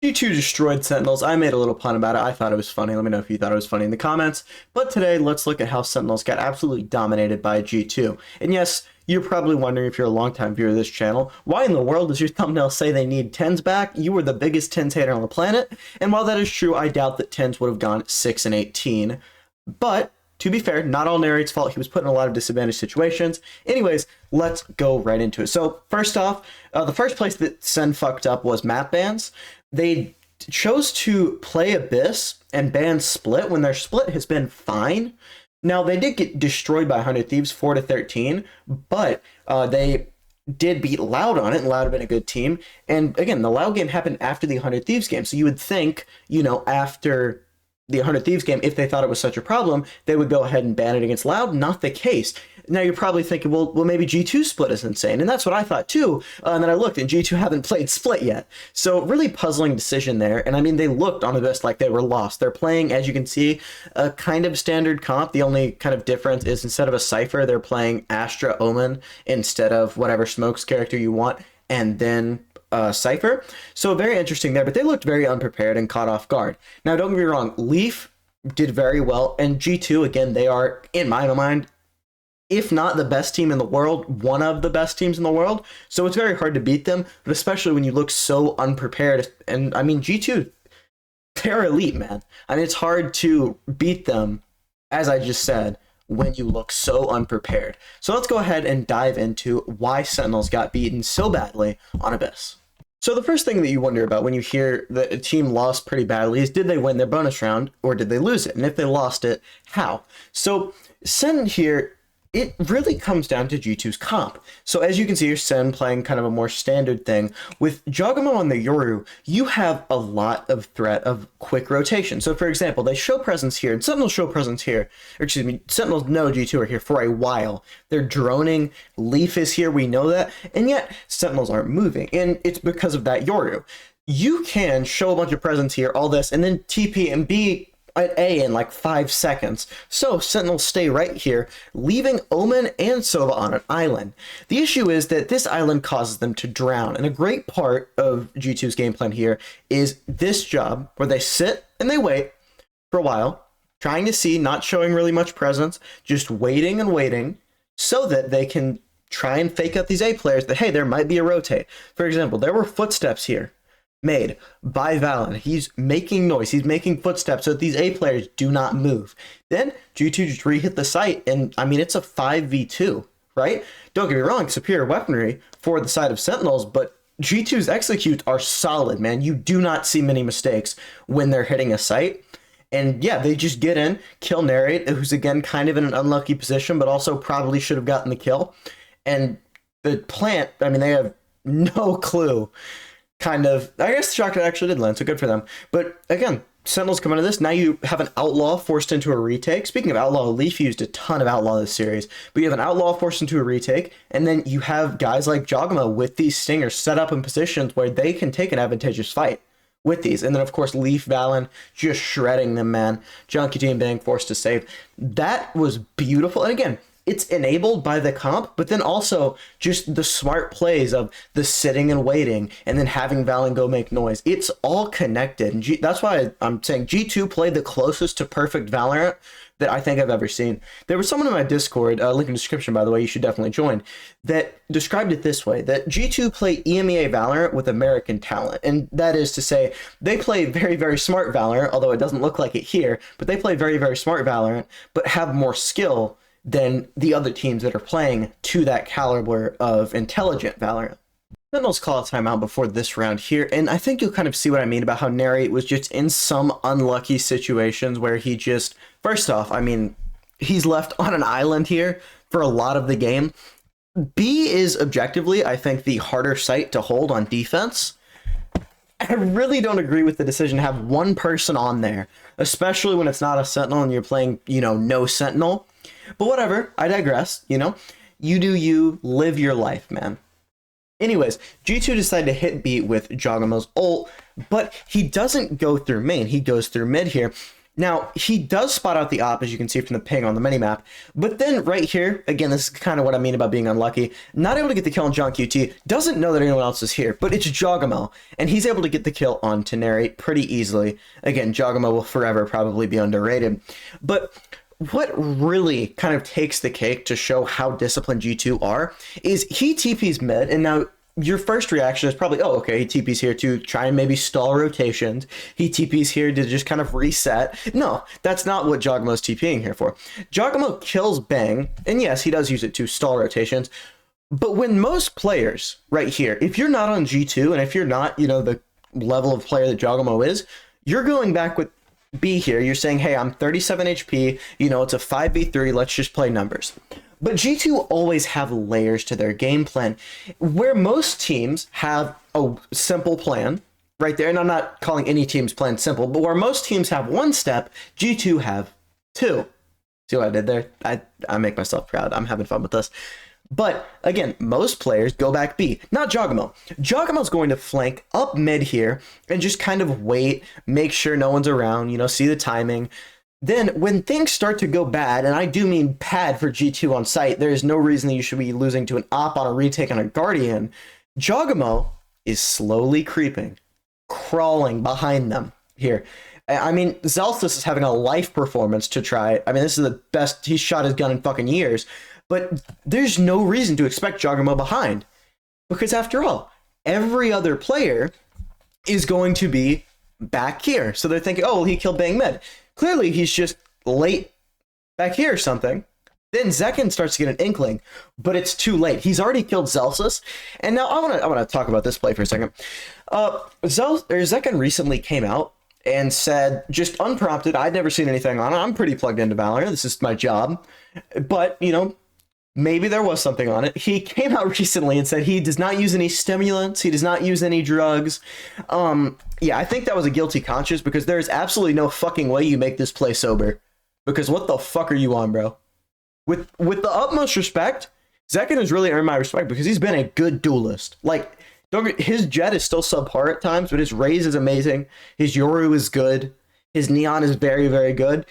G2 destroyed Sentinels. I made a little pun about it. I thought it was funny. Let me know if you thought it was funny in the comments. But today, let's look at how Sentinels got absolutely dominated by G2. And yes, you're probably wondering, if you're a longtime viewer of this channel, why in the world does your thumbnail say they need 10s back? You were the biggest 10s hater on the planet. And while that is true, I doubt that 10s would have gone 6 and 18. But to be fair, not all Narrate's fault. He was put in a lot of disadvantaged situations. Anyways, let's go right into it. So first off, the first place that Sen fucked up was map bans. They chose to play Abyss and ban Split when their Split has been fine. Now, they did get destroyed by 100 Thieves 4-13, but they did beat Loud on it, and Loud had been a good team. And again, the Loud game happened after the 100 Thieves game. So you would think, you know, after the 100 Thieves game, if they thought it was such a problem, they would go ahead and ban it against Loud. Not the case. Now you're probably thinking, well, maybe G2 Split is insane, and that's what I thought too. And then I looked, and G2 haven't played Split yet. So really puzzling decision there. And I mean, they looked on Abyss like they were lost. They're playing, as you can see, a kind of standard comp. The only kind of difference is instead of a Cypher, they're playing Astra Omen instead of whatever Smokes character you want, and then Cypher. So very interesting there, but they looked very unprepared and caught off guard. Now, don't get me wrong, Leaf did very well, and G2, again, they are, in my mind, if not the best team in the world, one of the best teams in the world. So it's very hard to beat them, but especially when you look so unprepared. And I mean, G2, they're elite, man. I mean, it's hard to beat them, as I just said, when you look so unprepared. So let's go ahead and dive into why Sentinels got beaten so badly on Abyss. So the first thing that you wonder about when you hear that a team lost pretty badly is, did they win their bonus round or did they lose it? And if they lost it, how? So Sen here, it really comes down to G2's comp. So as you can see, you're Sen playing kind of a more standard thing. With Jogamo on the Yoru, you have a lot of threat of quick rotation. So for example, they show presence here, and Sentinels show presence here. Or excuse me, Sentinels know G2 are here for a while. They're droning, Leaf is here, we know that, and yet Sentinels aren't moving. And it's because of that Yoru. You can show a bunch of presence here, all this, and then TP and be at A in like 5 seconds. So Sentinels stay right here, leaving Omen and Sova on an island. The issue is that this island causes them to drown, and a great part of G2's game plan here is this job where they sit and they wait for a while, trying to see, not showing really much presence, just waiting and waiting so that they can try and fake out these A players that, hey, there might be a rotate. For example, there were footsteps here made by Valen. He's making noise. He's making footsteps so that these A players do not move. Then G2 just re-hit the site, and I mean, it's a 5v2, right? Don't get me wrong, superior weaponry for the side of Sentinels, but G2's executes are solid, man. You do not see many mistakes when they're hitting a site. And yeah, they just get in, kill Narrate, who's again kind of in an unlucky position, but also probably should have gotten the kill. And the plant, I mean, they have no clue. Kind of, I guess Shotgun actually did land, so good for them. But again, Sentinels come into this. Now you have an Outlaw forced into a retake. Speaking of Outlaw, Leaf used a ton of Outlaw this series. But you have an Outlaw forced into a retake, and then you have guys like Jogamo with these Stingers set up in positions where they can take an advantageous fight with these. And then, of course, Leaf, Valen, just shredding them, man. Junkie Team being forced to save. That was beautiful. And again, it's enabled by the comp, but then also just the smart plays of the sitting and waiting and then having Valen go make noise. It's all connected. And that's why I'm saying G2 played the closest to perfect Valorant that I think I've ever seen. There was someone in my Discord, link in the description, by the way, you should definitely join, that described it this way, that G2 play EMEA Valorant with American talent. And that is to say, they play very, very smart Valorant, although it doesn't look like it here, but they play very, very smart Valorant, but have more skill than the other teams that are playing to that caliber of intelligent Valorant. Sentinels call a timeout before this round here, and I think you'll kind of see what I mean about how Narrate was just in some unlucky situations where he just, first off, I mean, he's left on an island here for a lot of the game. B is objectively, I think, the harder site to hold on defense. I really don't agree with the decision to have one person on there, especially when it's not a Sentinel and you're playing, you know, no Sentinel. But whatever, I digress, you know? You do you, live your life, man. Anyways, G2 decided to hit B with Jogamo's ult, but he doesn't go through main, he goes through mid here. Now, he does spot out the op, as you can see from the ping on the minimap, but then right here, again, this is kind of what I mean about being unlucky, not able to get the kill on John QT, doesn't know that anyone else is here, but it's Jogamo, and he's able to get the kill on Teneri pretty easily. Again, Jogamo will forever probably be underrated, but what really kind of takes the cake to show how disciplined G2 are is he TP's mid, and now your first reaction is probably, oh, okay, he TP's here to try and maybe stall rotations. He TP's here to just kind of reset. No, that's not what Jogamo's TPing here for. Jogamo kills Bang, and yes, he does use it to stall rotations, but when most players right here, if you're not on G2, and if you're not, you know, the level of player that Jogamo is, you're going back with B here. You're saying, hey, I'm 37 HP, you know, it's a 5v3, let's just play numbers. But G2 always have layers to their game plan, where most teams have a simple plan right there. And I'm not calling any team's plan simple, but where most teams have one step, G2 have two. See what I did there? I make myself proud. I'm having fun with this. But again, most players go back B, not Jogamo. Jogamo's going to flank up mid here and just kind of wait, make sure no one's around, you know, see the timing. Then when things start to go bad, and I do mean bad for G2 on site, there is no reason that you should be losing to an op on a retake on a Guardian. Jogamo is slowly creeping, crawling behind them here. I mean, Zelsus is having a life performance to try. I mean, this is the best he's shot his gun in fucking years. But there's no reason to expect Jogamo behind. Because after all, every other player is going to be back here. So they're thinking, oh, well, he killed Bang Mid. Clearly, he's just late back here or something. Then Zekken starts to get an inkling, but it's too late. He's already killed Zelsus. And now I want to talk about this play for a second. Zekken recently came out and said, just unprompted, I'd never seen anything on it. I'm pretty plugged into Valorant. This is my job. But, you know, maybe there was something on it. He came out recently and said he does not use any stimulants. He does not use any drugs. Yeah, I think that was a guilty conscience because there is absolutely no fucking way you make this play sober. Because what the fuck are you on, bro? With the utmost respect, Zekken has really earned my respect because he's been a good duelist. Like, his Jet is still subpar at times, but his Raze is amazing. His Yoru is good. His Neon is very, very good.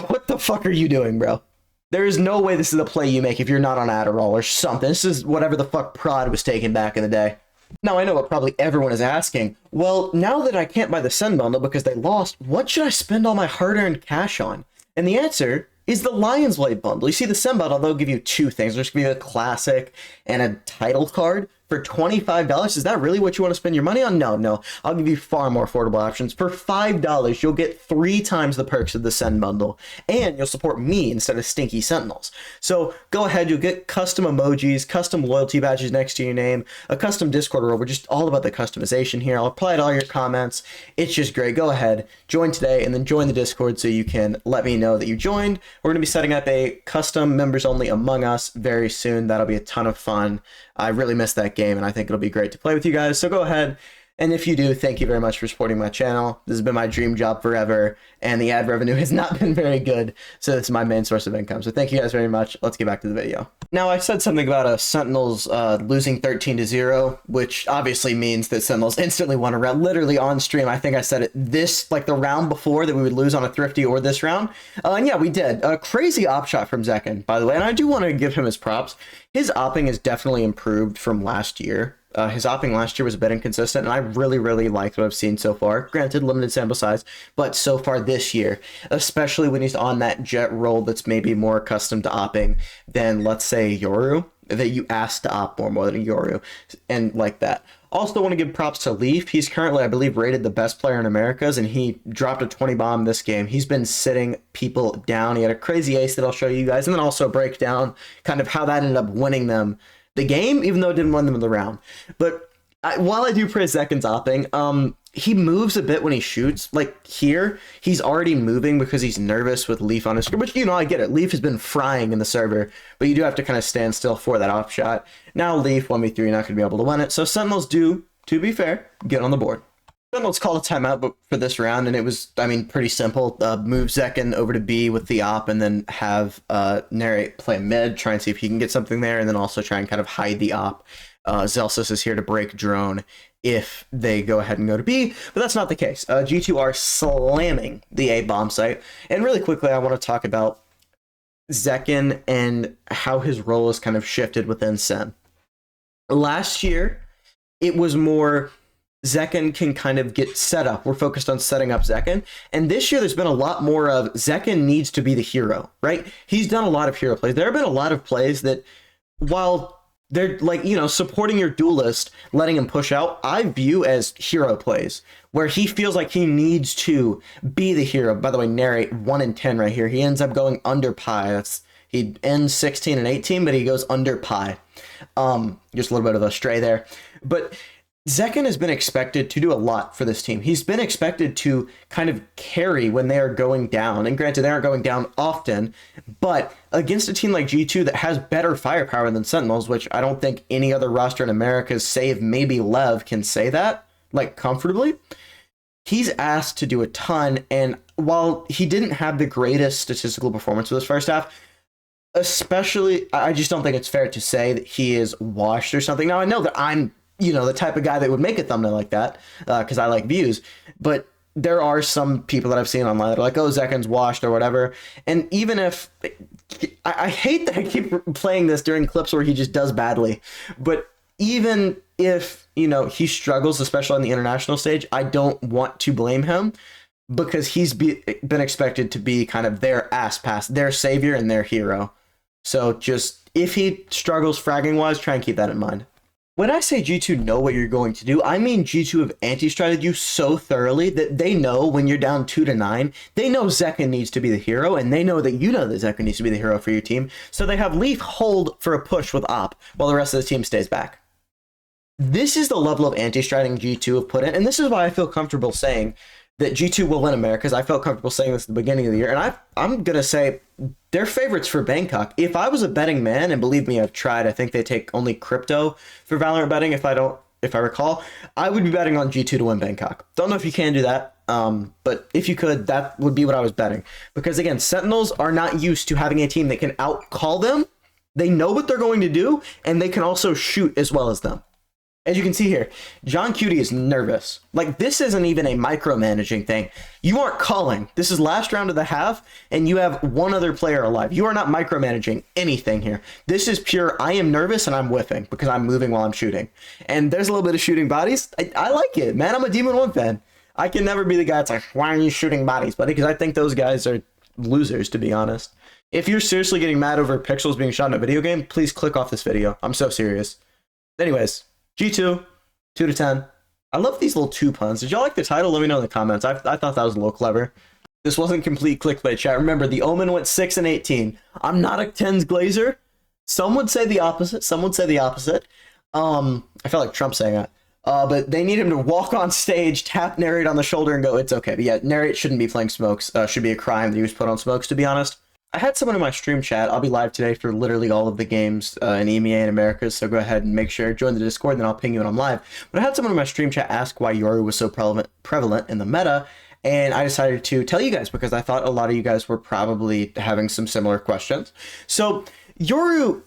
What the fuck are you doing, bro? There is no way this is a play you make if you're not on Adderall or something. This is whatever the fuck Prod was taking back in the day. Now, I know what probably everyone is asking. Well, now that I can't buy the Sen bundle because they lost, what should I spend all my hard-earned cash on? And the answer is the Lionzblade bundle. You see, the Sen bundle, they'll give you two things. There's going to be a classic and a title card for $25. Is that really what you want to spend your money on? No. I'll give you far more affordable options. For $5, you'll get 3 times the perks of the Sen bundle, and you'll support me instead of stinky Sentinels. So go ahead, you'll get custom emojis, custom loyalty badges next to your name, a custom Discord role. We're just all about the customization here. I'll reply to all your comments. It's just great. Go ahead, join today, and then join the Discord so you can let me know that you joined. We're going to be setting up a custom members only Among Us very soon. That'll be a ton of fun. I really missed that game, and I think it'll be great to play with you guys. So go ahead, and if you do, thank you very much for supporting my channel. This has been my dream job forever, and the ad revenue has not been very good, so it's my main source of income. So thank you guys very much. Let's get back to the video. Now, I said something about Sentinels losing 13-0, which obviously means that Sentinels instantly won a round. Literally on stream, I think I said it this, like the round before, that we would lose on a Thrifty or this round. And yeah, we did. A crazy op shot from Zekken, by the way, and I do want to give him his props. His opping has definitely improved from last year. His opping last year was a bit inconsistent, and I really, really liked what I've seen so far. Granted, limited sample size, but so far this year, especially when he's on that Jet role that's maybe more accustomed to opping than, let's say, Yoru, that you ask to op more than Yoru, and like that. Also want to give props to Leaf. He's currently, I believe, rated the best player in Americas, and he dropped a 20 bomb this game. He's been sitting people down. He had a crazy ace that I'll show you guys, and then also break down kind of how that ended up winning them the game, even though it didn't win them the round. But while I do praise Zekken's opping, he moves a bit when he shoots. Like here, he's already moving because he's nervous with Leaf on his screen, which, you know, I get it. Leaf has been frying in the server, but you do have to kind of stand still for that off shot. Now Leaf 1v3, you're not going to be able to win it. So Sentinels do, to be fair, get on the board. Sentinels called a timeout for this round, and it was, I mean, pretty simple. Move Zekken over to B with the op, and then have Narrate play mid, try and see if he can get something there, and then also try and kind of hide the op. Zelsis is here to break drone if they go ahead and go to B, but that's not the case. G2 are slamming the A bomb site. And really quickly, I want to talk about Zekken and how his role has kind of shifted within Sen. Last year, it was more Zekken can kind of get set up. We're focused on setting up Zekken. And this year, there's been a lot more of Zekken needs to be the hero, right? He's done a lot of hero plays. There have been a lot of plays that, while they're like, you know, supporting your duelist, letting him push out, I view as hero plays where he feels like he needs to be the hero. By the way, narrate 1 in 10 right here. He ends up going under pi. He ends 16 and 18, but he goes under pi. Just a little bit of a stray there. But Zekken has been expected to do a lot for this team. He's been expected to kind of carry when they are going down. And granted, they aren't going down often, but against a team like G2 that has better firepower than Sentinels, which I don't think any other roster in America, save maybe Lev, can say that, like, comfortably, he's asked to do a ton. And while he didn't have the greatest statistical performance for this first half, especially, I just don't think it's fair to say that he is washed or something. Now, I know that I'm, you know, the type of guy that would make a thumbnail like that because I like views, but there are some people that I've seen online that are like, oh, Zekken's washed or whatever. And even if I hate that I keep playing this during clips where he just does badly, but even if, you know, he struggles, especially on the international stage, I don't want to blame him because he's been expected to be kind of their ass pass, their savior and their hero. So just if he struggles fragging wise, try and keep that in mind. When I say G2 know what you're going to do, I mean G2 have anti-stratted you so thoroughly that they know when you're down 2-9, they know Zekken needs to be the hero, and they know that you know that Zekken needs to be the hero for your team, so they have Leaf hold for a push with Op, while the rest of the team stays back. This is the level of anti-stratting G2 have put in, and this is why I feel comfortable saying that G2 will win America, because I felt comfortable saying this at the beginning of the year, and I'm going to say they're favorites for Bangkok. If I was a betting man, and believe me, I've tried, I think they take only crypto for Valorant betting, if I recall, I would be betting on G2 to win Bangkok. Don't know if you can do that, but if you could, that would be what I was betting. Because again, Sentinels are not used to having a team that can out-call them, they know what they're going to do, and they can also shoot as well as them. As you can see here, John Cutie is nervous. Like, this isn't even a micromanaging thing. You aren't calling. This is last round of the half, and you have one other player alive. You are not micromanaging anything here. This is pure, I am nervous and I'm whiffing because I'm moving while I'm shooting. And there's a little bit of shooting bodies. I like it, man. I'm a Demon 1 fan. I can never be the guy that's like, why are you shooting bodies, buddy? Because I think those guys are losers, to be honest. If you're seriously getting mad over pixels being shot in a video game, please click off this video. I'm so serious. Anyways. G2, 2-10. I love these little 2 puns. Did y'all like the title? Let me know in the comments. I thought that was a little clever. This wasn't complete clickbait, chat. Remember, the Omen went 6 and 18. I'm not a 10s glazer. Some would say the opposite. Some would say the opposite. I felt like Trump saying that. But they need him to walk on stage, tap Narrate on the shoulder, and go, it's okay. But yeah, Narrate shouldn't be playing Smokes. Should be a crime that he was put on Smokes, to be honest. I had someone in my stream chat. I'll be live today for literally all of the games in EMEA and America, so go ahead and make sure join the Discord, and then I'll ping you when I'm live. But I had someone in my stream chat ask why Yoru was so prevalent in the meta, and I decided to tell you guys because I thought a lot of you guys were probably having some similar questions. So Yoru,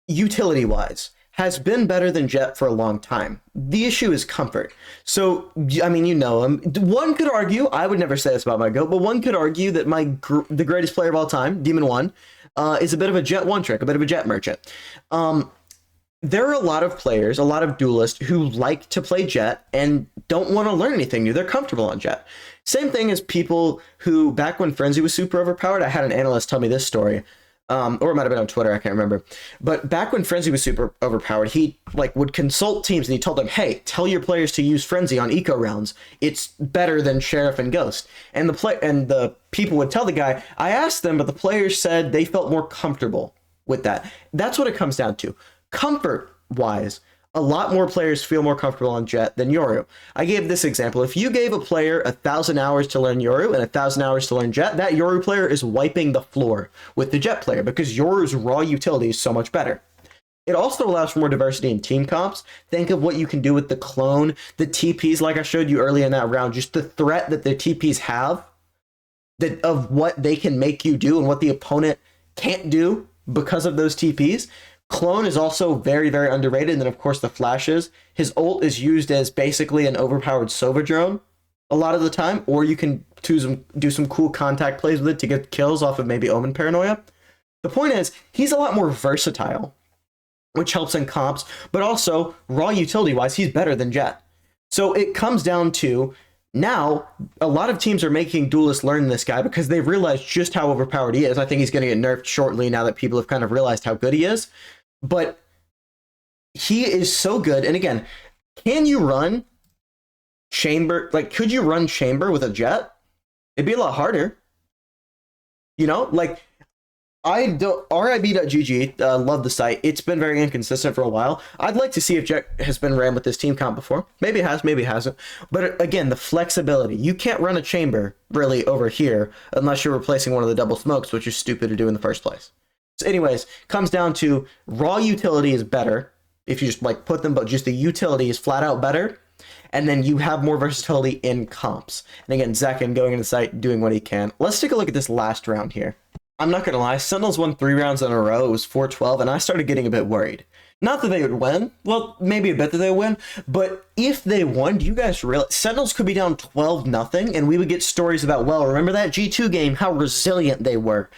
utility-wise, has been better than Jett for a long time. The issue is comfort. So, I mean, you know him. One could argue, I would never say this about my GOAT, but one could argue that the greatest player of all time, Demon 1, is a bit of a Jett 1 trick, a bit of a Jett merchant. There are a lot of players, a lot of duelists who like to play Jett and don't want to learn anything new. They're comfortable on Jett. Same thing as people who, back when Frenzy was super overpowered, I had an analyst tell me this story. Or it might have been on Twitter, I can't remember. But back when Frenzy was super overpowered, he would consult teams and he told them, hey, tell your players to use Frenzy on eco rounds. It's better than Sheriff and Ghost. And the people would tell the guy, I asked them, but the players said they felt more comfortable with that. That's what it comes down to. Comfort-wise, a lot more players feel more comfortable on Jett than Yoru. I gave this example. If you gave a player 1,000 hours to learn Yoru and 1,000 hours to learn Jett, that Yoru player is wiping the floor with the Jett player because Yoru's raw utility is so much better. It also allows for more diversity in team comps. Think of what you can do with the clone, the TPs like I showed you earlier in that round, just the threat that the TPs have, of what they can make you do and what the opponent can't do because of those TPs. Clone is also very, very underrated. And then, of course, the flashes. His ult is used as basically an overpowered Sova drone a lot of the time, or you can do some cool contact plays with it to get kills off of maybe Omen Paranoia. The point is, he's a lot more versatile, which helps in comps, but also raw utility-wise, he's better than Jett. So it comes down to now a lot of teams are making duelists learn this guy because they've realized just how overpowered he is. I think he's going to get nerfed shortly now that people have kind of realized how good he is. But he is so good. And again, can you run Chamber? Like, could you run Chamber with a Jett? It'd be a lot harder. You know, like, I don't, rib.gg, love the site. It's been very inconsistent for a while. I'd like to see if Jett has been ran with this team comp before. Maybe it has, maybe it hasn't. But again, the flexibility. You can't run a Chamber, really, over here, unless you're replacing one of the double smokes, which is stupid to do in the first place. So anyways, comes down to raw utility is better. If you just, like, put them, but just the utility is flat out better. And then you have more versatility in comps. And again, Zekin going into the site, doing what he can. Let's take a look at this last round here. I'm not going to lie, Sentinels won 3 rounds in a row. It was 4-12, and I started getting a bit worried. Not that they would win. Well, maybe a bit that they would win. But if they won, do you guys realize Sentinels could be down 12-0, and we would get stories about, well, remember that G2 game, how resilient they were.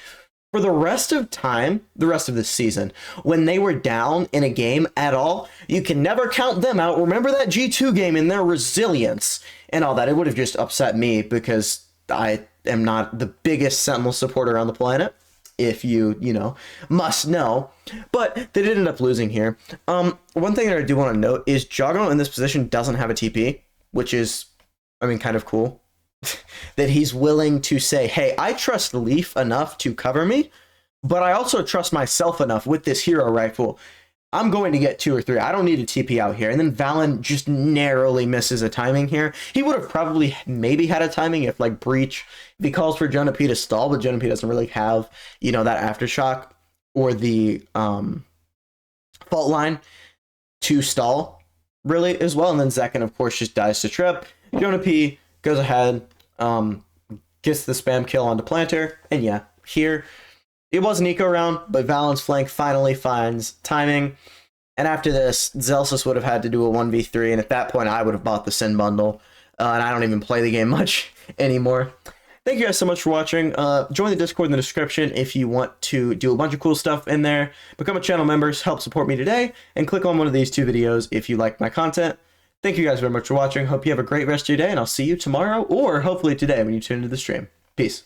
For the rest of time, the rest of this season, when they were down in a game at all, you can never count them out. Remember that G2 game and their resilience and all that. It would have just upset me because I am not the biggest Sentinel supporter on the planet, if you know, must know. But they did end up losing here. One thing that I do want to note is Joggernaut in this position doesn't have a TP, which is, I mean, kind of cool. That he's willing to say, hey, I trust Leaf enough to cover me, but I also trust myself enough with this hero rifle. I'm going to get 2 or 3. I don't need a TP out here. And then Valen just narrowly misses a timing here. He would have probably maybe had a timing if, like, Breach, if he calls for Jonah P to stall, but Jonah P doesn't really have, you know, that aftershock or the fault line to stall, really, as well. And then Zekin, of course, just dies to trip. Jonah P goes ahead, gets the spam kill onto Planter, and yeah, here, it was an eco round, but Valen's flank finally finds timing, and after this, Zelsis would have had to do a 1v3, and at that point, I would have bought the Sin bundle, and I don't even play the game much anymore. Thank you guys so much for watching. Join the Discord in the description if you want to do a bunch of cool stuff in there. Become a channel member, help support me today, and click on one of these 2 videos if you like my content. Thank you guys very much for watching. Hope you have a great rest of your day, and I'll see you tomorrow, or hopefully today when you tune into the stream. Peace.